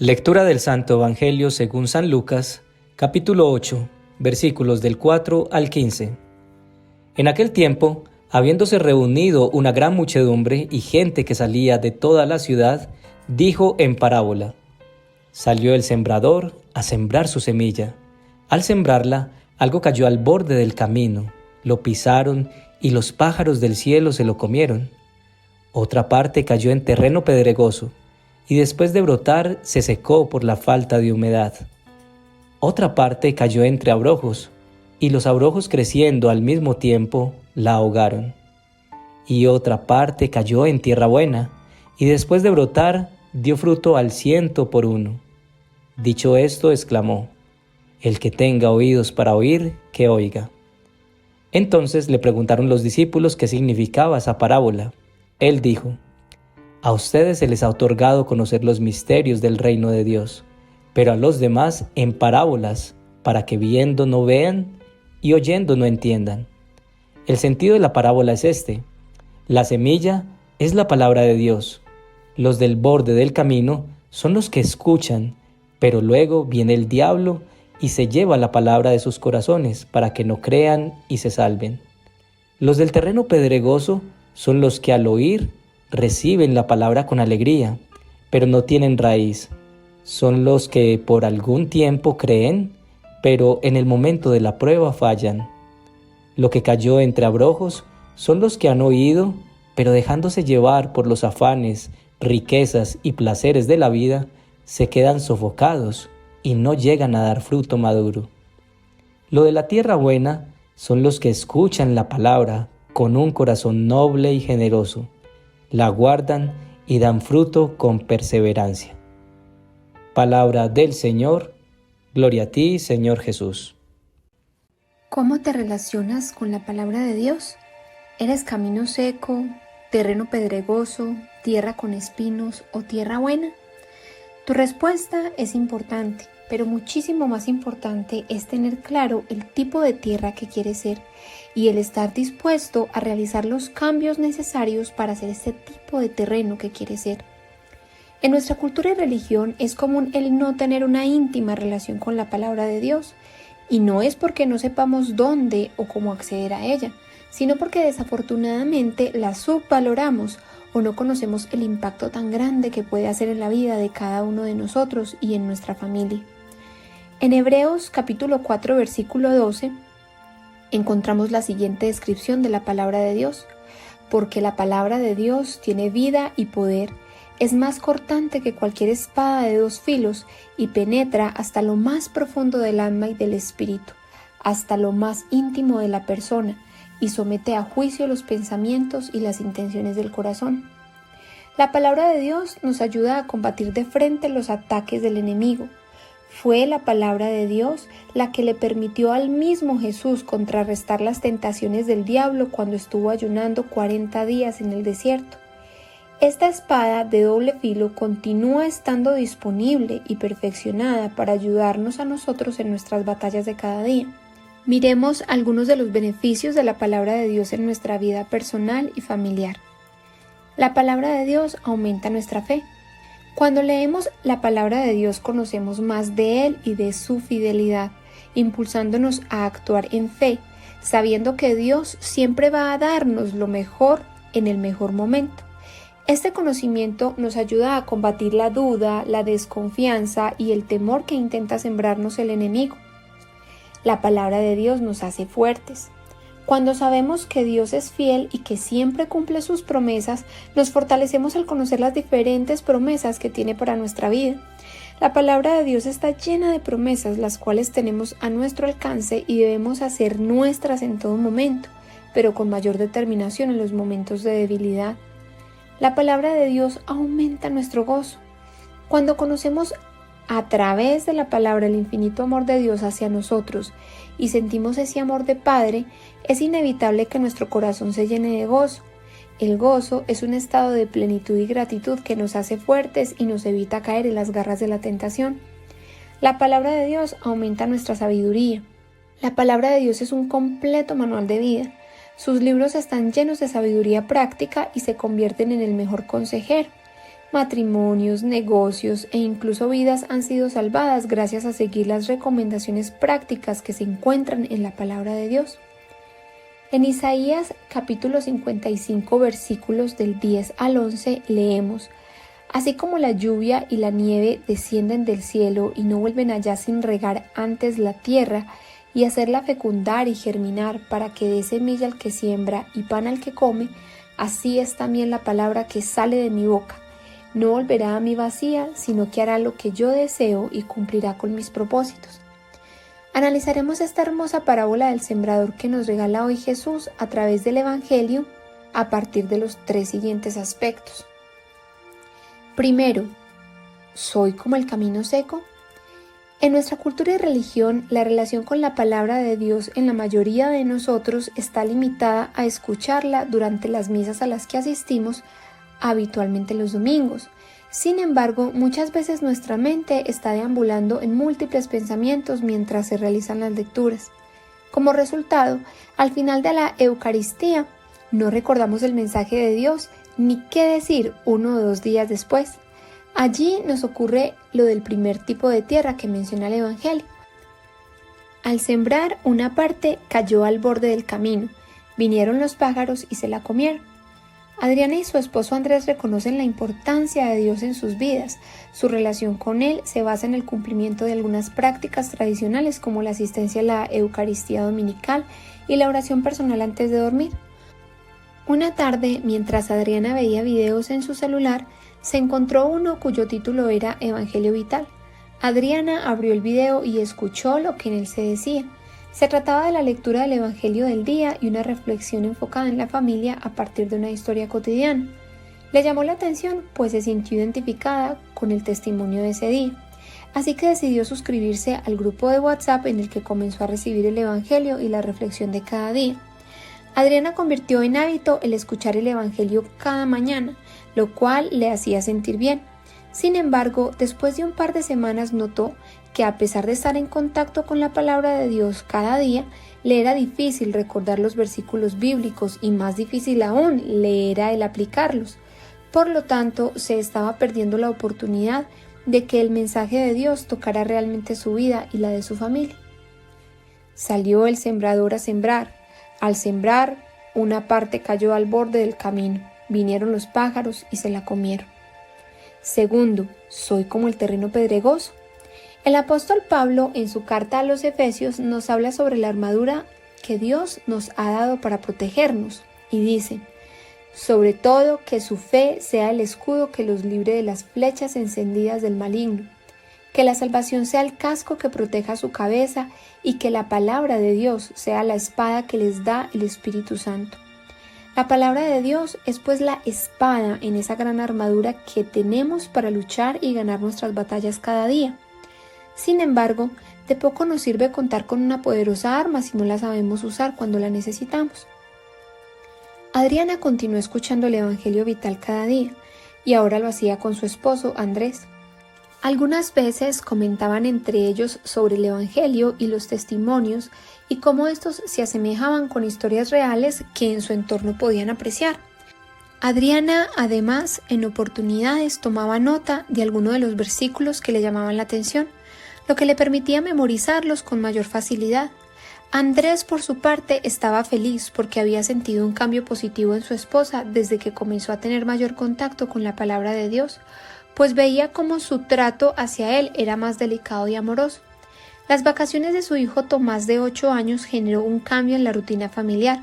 Lectura del Santo Evangelio según San Lucas, capítulo 8, versículos del 4 al 15. En aquel tiempo, habiéndose reunido una gran muchedumbre y gente que salía de toda la ciudad, dijo en parábola: Salió el sembrador a sembrar su semilla. Al sembrarla, algo cayó al borde del camino, lo pisaron y los pájaros del cielo se lo comieron. Otra parte cayó en terreno pedregoso, y después de brotar se secó por la falta de humedad. Otra parte cayó entre abrojos, y los abrojos creciendo al mismo tiempo la ahogaron. Y otra parte cayó en tierra buena, y después de brotar dio fruto al 100 por 1. Dicho esto, exclamó: El que tenga oídos para oír, que oiga. Entonces le preguntaron los discípulos qué significaba esa parábola. Él dijo: A ustedes se les ha otorgado conocer los misterios del reino de Dios, pero a los demás en parábolas, para que viendo no vean y oyendo no entiendan. El sentido de la parábola es este: la semilla es la palabra de Dios. Los del borde del camino son los que escuchan, pero luego viene el diablo y se lleva la palabra de sus corazones para que no crean y se salven. Los del terreno pedregoso son los que al oír reciben la palabra con alegría, pero no tienen raíz. Son los que por algún tiempo creen, pero en el momento de la prueba fallan. Lo que cayó entre abrojos son los que han oído, pero dejándose llevar por los afanes, riquezas y placeres de la vida, se quedan sofocados y no llegan a dar fruto maduro. Lo de la tierra buena son los que escuchan la palabra con un corazón noble y generoso, la guardan y dan fruto con perseverancia. Palabra del Señor. Gloria a ti, Señor Jesús. ¿Cómo te relacionas con la palabra de Dios? ¿Eres camino seco, terreno pedregoso, tierra con espinos o tierra buena? Tu respuesta es importante, pero muchísimo más importante es tener claro el tipo de tierra que quieres ser y el estar dispuesto a realizar los cambios necesarios para ser este tipo de terreno que quieres ser. En nuestra cultura y religión es común el no tener una íntima relación con la palabra de Dios, y no es porque no sepamos dónde o cómo acceder a ella, sino porque desafortunadamente la subvaloramos o no conocemos el impacto tan grande que puede hacer en la vida de cada uno de nosotros y en nuestra familia. En Hebreos capítulo 4 versículo 12 encontramos la siguiente descripción de la palabra de Dios: porque la palabra de Dios tiene vida y poder, es más cortante que cualquier espada de 2 filos y penetra hasta lo más profundo del alma y del espíritu, hasta lo más íntimo de la persona, y somete a juicio los pensamientos y las intenciones del corazón. La palabra de Dios nos ayuda a combatir de frente los ataques del enemigo. Fue la palabra de Dios la que le permitió al mismo Jesús contrarrestar las tentaciones del diablo cuando estuvo ayunando 40 días en el desierto. Esta espada de doble filo continúa estando disponible y perfeccionada para ayudarnos a nosotros en nuestras batallas de cada día. Miremos algunos de los beneficios de la palabra de Dios en nuestra vida personal y familiar. La palabra de Dios aumenta nuestra fe. Cuando leemos la palabra de Dios conocemos más de Él y de su fidelidad, impulsándonos a actuar en fe, sabiendo que Dios siempre va a darnos lo mejor en el mejor momento. Este conocimiento nos ayuda a combatir la duda, la desconfianza y el temor que intenta sembrarnos el enemigo. La palabra de Dios nos hace fuertes. Cuando sabemos que Dios es fiel y que siempre cumple sus promesas, nos fortalecemos al conocer las diferentes promesas que tiene para nuestra vida. La palabra de Dios está llena de promesas, las cuales tenemos a nuestro alcance y debemos hacer nuestras en todo momento, pero con mayor determinación en los momentos de debilidad. La palabra de Dios aumenta nuestro gozo. Cuando conocemos a través de la palabra el infinito amor de Dios hacia nosotros y sentimos ese amor de Padre, es inevitable que nuestro corazón se llene de gozo. El gozo es un estado de plenitud y gratitud que nos hace fuertes y nos evita caer en las garras de la tentación. La palabra de Dios aumenta nuestra sabiduría. La palabra de Dios es un completo manual de vida. Sus libros están llenos de sabiduría práctica y se convierten en el mejor consejero. Matrimonios, negocios e incluso vidas han sido salvadas gracias a seguir las recomendaciones prácticas que se encuentran en la palabra de Dios. En Isaías capítulo 55 versículos del 10 al 11 leemos: Así como la lluvia y la nieve descienden del cielo y no vuelven allá sin regar antes la tierra y hacerla fecundar y germinar para que dé semilla al que siembra y pan al que come, así es también la palabra que sale de mi boca. No volverá a mí vacía, sino que hará lo que yo deseo y cumplirá con mis propósitos. Analizaremos esta hermosa parábola del sembrador que nos regala hoy Jesús a través del Evangelio a partir de los 3 siguientes aspectos. Primero, ¿soy como el camino seco? En nuestra cultura y religión, la relación con la palabra de Dios en la mayoría de nosotros está limitada a escucharla durante las misas a las que asistimos, habitualmente los domingos. Sin embargo, muchas veces nuestra mente está deambulando en múltiples pensamientos mientras se realizan las lecturas. Como resultado, al final de la Eucaristía, no recordamos el mensaje de Dios ni qué decir 1 o 2 días después. Allí nos ocurre lo del primer tipo de tierra que menciona el Evangelio. Al sembrar, una parte cayó al borde del camino. Vinieron los pájaros y se la comieron. Adriana y su esposo Andrés reconocen la importancia de Dios en sus vidas. Su relación con Él se basa en el cumplimiento de algunas prácticas tradicionales como la asistencia a la Eucaristía dominical y la oración personal antes de dormir. Una tarde, mientras Adriana veía videos en su celular, se encontró uno cuyo título era Evangelio Vital. Adriana abrió el video y escuchó lo que en él se decía. Se trataba de la lectura del Evangelio del día y una reflexión enfocada en la familia a partir de una historia cotidiana. Le llamó la atención, pues se sintió identificada con el testimonio de ese día. Así que decidió suscribirse al grupo de WhatsApp en el que comenzó a recibir el Evangelio y la reflexión de cada día. Adriana convirtió en hábito el escuchar el Evangelio cada mañana, lo cual le hacía sentir bien. Sin embargo, después de un par de semanas notó que a pesar de estar en contacto con la palabra de Dios cada día, le era difícil recordar los versículos bíblicos y más difícil aún le era el aplicarlos. Por lo tanto, se estaba perdiendo la oportunidad de que el mensaje de Dios tocara realmente su vida y la de su familia. Salió el sembrador a sembrar. Al sembrar, una parte cayó al borde del camino. Vinieron los pájaros y se la comieron. Segundo, ¿soy como el terreno pedregoso? El apóstol Pablo, en su carta a los Efesios, nos habla sobre la armadura que Dios nos ha dado para protegernos, y dice: sobre todo que su fe sea el escudo que los libre de las flechas encendidas del maligno, que la salvación sea el casco que proteja su cabeza y que la palabra de Dios sea la espada que les da el Espíritu Santo. La palabra de Dios es pues la espada en esa gran armadura que tenemos para luchar y ganar nuestras batallas cada día. Sin embargo, de poco nos sirve contar con una poderosa arma si no la sabemos usar cuando la necesitamos. Adriana continuó escuchando el Evangelio Vital cada día, y ahora lo hacía con su esposo Andrés. Algunas veces comentaban entre ellos sobre el Evangelio y los testimonios y cómo estos se asemejaban con historias reales que en su entorno podían apreciar. Adriana, además, en oportunidades tomaba nota de alguno de los versículos que le llamaban la atención, lo que le permitía memorizarlos con mayor facilidad. Andrés, por su parte, estaba feliz porque había sentido un cambio positivo en su esposa desde que comenzó a tener mayor contacto con la palabra de Dios, pues veía cómo su trato hacia él era más delicado y amoroso. Las vacaciones de su hijo Tomás, de 8 años, generó un cambio en la rutina familiar.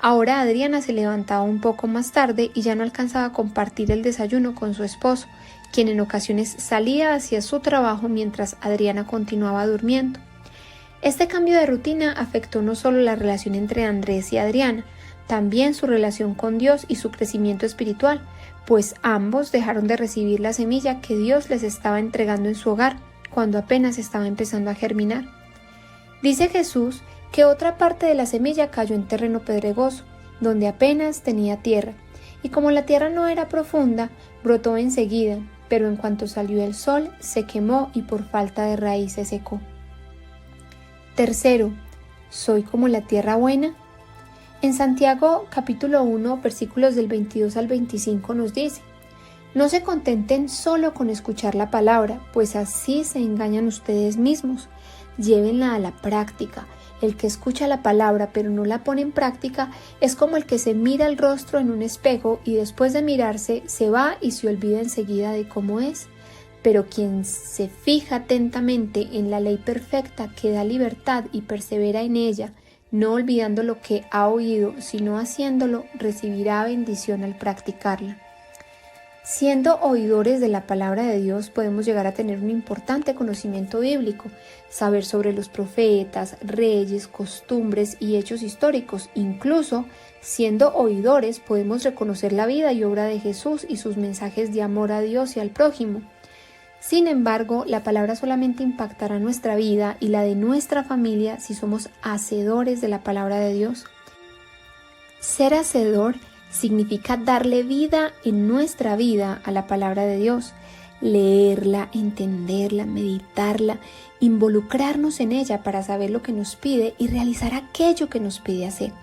Ahora Adriana se levantaba un poco más tarde y ya no alcanzaba a compartir el desayuno con su esposo, quien en ocasiones salía hacia su trabajo mientras Adriana continuaba durmiendo. Este cambio de rutina afectó no solo la relación entre Andrés y Adriana, también su relación con Dios y su crecimiento espiritual, pues ambos dejaron de recibir la semilla que Dios les estaba entregando en su hogar cuando apenas estaba empezando a germinar. Dice Jesús que otra parte de la semilla cayó en terreno pedregoso, donde apenas tenía tierra, y como la tierra no era profunda, brotó enseguida, pero en cuanto salió el sol, se quemó y por falta de raíz se secó. Tercero, ¿soy como la tierra buena? En Santiago capítulo 1, versículos del 22 al 25 nos dice: No se contenten solo con escuchar la palabra, pues así se engañan ustedes mismos. Llévenla a la práctica. El que escucha la palabra pero no la pone en práctica es como el que se mira el rostro en un espejo y después de mirarse se va y se olvida enseguida de cómo es. Pero quien se fija atentamente en la ley perfecta que da libertad y persevera en ella, no olvidando lo que ha oído, sino haciéndolo, recibirá bendición al practicarla. Siendo oidores de la palabra de Dios, podemos llegar a tener un importante conocimiento bíblico, saber sobre los profetas, reyes, costumbres y hechos históricos. Incluso, siendo oidores, podemos reconocer la vida y obra de Jesús y sus mensajes de amor a Dios y al prójimo. Sin embargo, la palabra solamente impactará nuestra vida y la de nuestra familia si somos hacedores de la palabra de Dios. Ser hacedor significa darle vida en nuestra vida a la palabra de Dios, leerla, entenderla, meditarla, involucrarnos en ella para saber lo que nos pide y realizar aquello que nos pide hacer.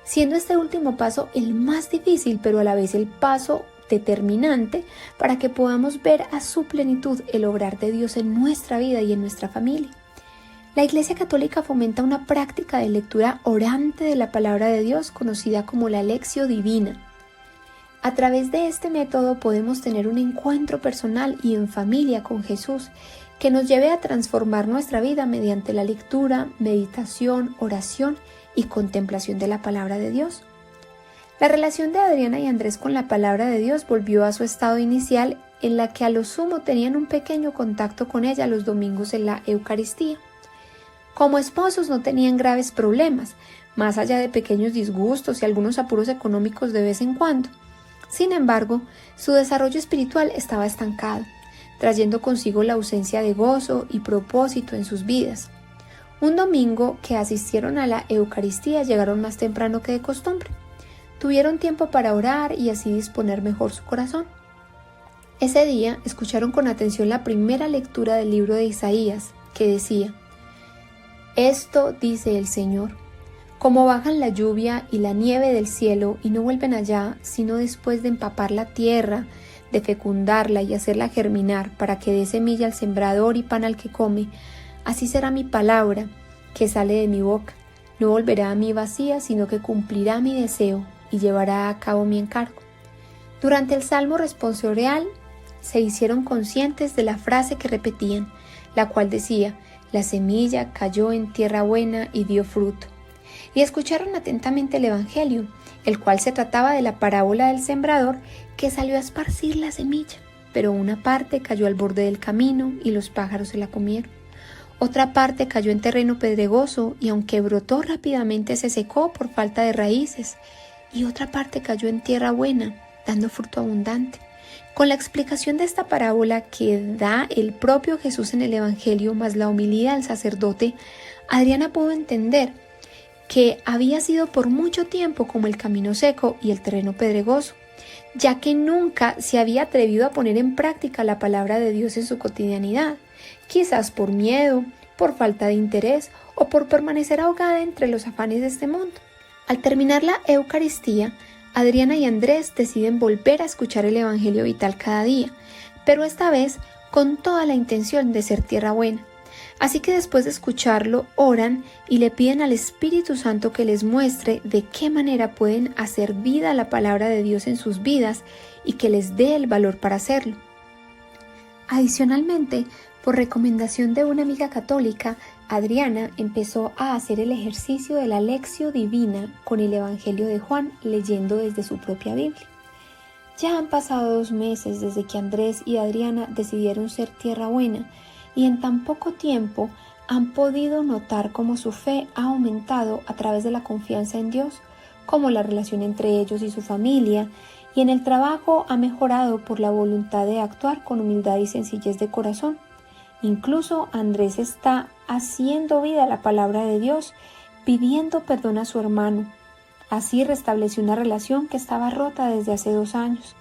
Siendo este último paso el más difícil, pero a la vez el paso determinante para que podamos ver a su plenitud el obrar de Dios en nuestra vida y en nuestra familia. La Iglesia Católica fomenta una práctica de lectura orante de la palabra de Dios conocida como la Lectio Divina. A través de este método podemos tener un encuentro personal y en familia con Jesús que nos lleve a transformar nuestra vida mediante la lectura, meditación, oración y contemplación de la palabra de Dios. La relación de Adriana y Andrés con la palabra de Dios volvió a su estado inicial en la que a lo sumo tenían un pequeño contacto con ella los domingos en la Eucaristía. Como esposos no tenían graves problemas, más allá de pequeños disgustos y algunos apuros económicos de vez en cuando. Sin embargo, su desarrollo espiritual estaba estancado, trayendo consigo la ausencia de gozo y propósito en sus vidas. Un domingo que asistieron a la Eucaristía llegaron más temprano que de costumbre. Tuvieron tiempo para orar y así disponer mejor su corazón. Ese día escucharon con atención la primera lectura del libro de Isaías, que decía: Esto dice el Señor, como bajan la lluvia y la nieve del cielo y no vuelven allá, sino después de empapar la tierra, de fecundarla y hacerla germinar para que dé semilla al sembrador y pan al que come, así será mi palabra que sale de mi boca. No volverá a mí vacía, sino que cumplirá mi deseo y llevará a cabo mi encargo. Durante el Salmo responsorial se hicieron conscientes de la frase que repetían, la cual decía: la semilla cayó en tierra buena y dio fruto. Y escucharon atentamente el Evangelio, el cual se trataba de la parábola del sembrador que salió a esparcir la semilla, pero una parte cayó al borde del camino y los pájaros se la comieron. Otra parte cayó en terreno pedregoso y aunque brotó rápidamente se secó por falta de raíces. Y otra parte cayó en tierra buena, dando fruto abundante. Con la explicación de esta parábola que da el propio Jesús en el Evangelio, más la homilía del sacerdote, Adriana pudo entender que había sido por mucho tiempo como el camino seco y el terreno pedregoso, ya que nunca se había atrevido a poner en práctica la palabra de Dios en su cotidianidad, quizás por miedo, por falta de interés o por permanecer ahogada entre los afanes de este mundo. Al terminar la Eucaristía, Adriana y Andrés deciden volver a escuchar el Evangelio vital cada día, pero esta vez con toda la intención de ser tierra buena. Así que después de escucharlo, oran y le piden al Espíritu Santo que les muestre de qué manera pueden hacer vida la palabra de Dios en sus vidas y que les dé el valor para hacerlo. Adicionalmente, por recomendación de una amiga católica, Adriana empezó a hacer el ejercicio de la Lectio Divina con el Evangelio de Juan, leyendo desde su propia Biblia. Ya han pasado 2 meses desde que Andrés y Adriana decidieron ser tierra buena y en tan poco tiempo han podido notar cómo su fe ha aumentado a través de la confianza en Dios, cómo la relación entre ellos y su familia y en el trabajo ha mejorado por la voluntad de actuar con humildad y sencillez de corazón. Incluso Andrés está haciendo vida a la palabra de Dios, pidiendo perdón a su hermano. Así restableció una relación que estaba rota desde hace 2 años.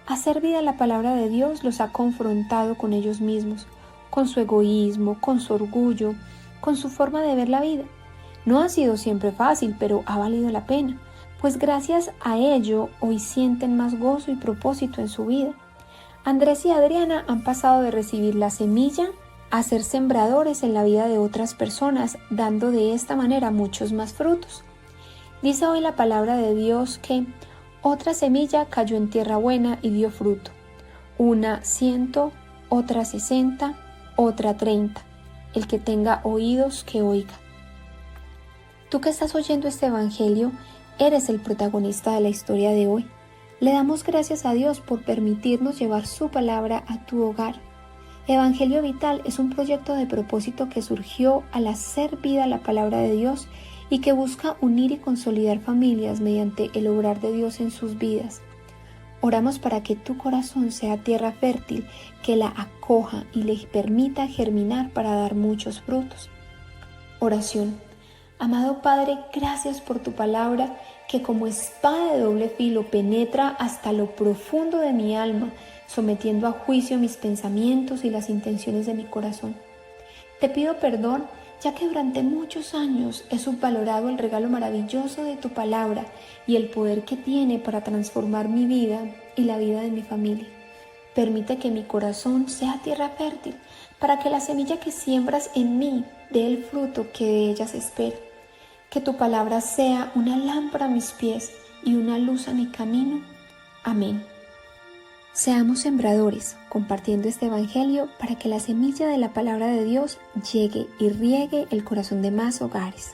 Hacer vida a la palabra de Dios los ha confrontado con ellos mismos, con su egoísmo, con su orgullo, con su forma de ver la vida. No ha sido siempre fácil, pero ha valido la pena, pues gracias a ello hoy sienten más gozo y propósito en su vida. Andrés y Adriana han pasado de recibir la semilla a ser sembradores en la vida de otras personas, dando de esta manera muchos más frutos. Dice hoy la palabra de Dios que otra semilla cayó en tierra buena y dio fruto. Una 100, otra 60, otra 30. El que tenga oídos, que oiga. Tú que estás oyendo este evangelio, eres el protagonista de la historia de hoy. Le damos gracias a Dios por permitirnos llevar su palabra a tu hogar. Evangelio Vital es un proyecto de propósito que surgió al hacer vida a la palabra de Dios y que busca unir y consolidar familias mediante el obrar de Dios en sus vidas. Oramos para que tu corazón sea tierra fértil, que la acoja y le permita germinar para dar muchos frutos. Oración. Amado Padre, gracias por tu palabra que como espada de doble filo penetra hasta lo profundo de mi alma, sometiendo a juicio mis pensamientos y las intenciones de mi corazón. Te pido perdón, ya que durante muchos años he subvalorado el regalo maravilloso de tu palabra y el poder que tiene para transformar mi vida y la vida de mi familia. Permite que mi corazón sea tierra fértil, para que la semilla que siembras en mí dé el fruto que de ella se espera. Que tu palabra sea una lámpara a mis pies y una luz a mi camino. Amén. Seamos sembradores, compartiendo este evangelio para que la semilla de la palabra de Dios llegue y riegue el corazón de más hogares.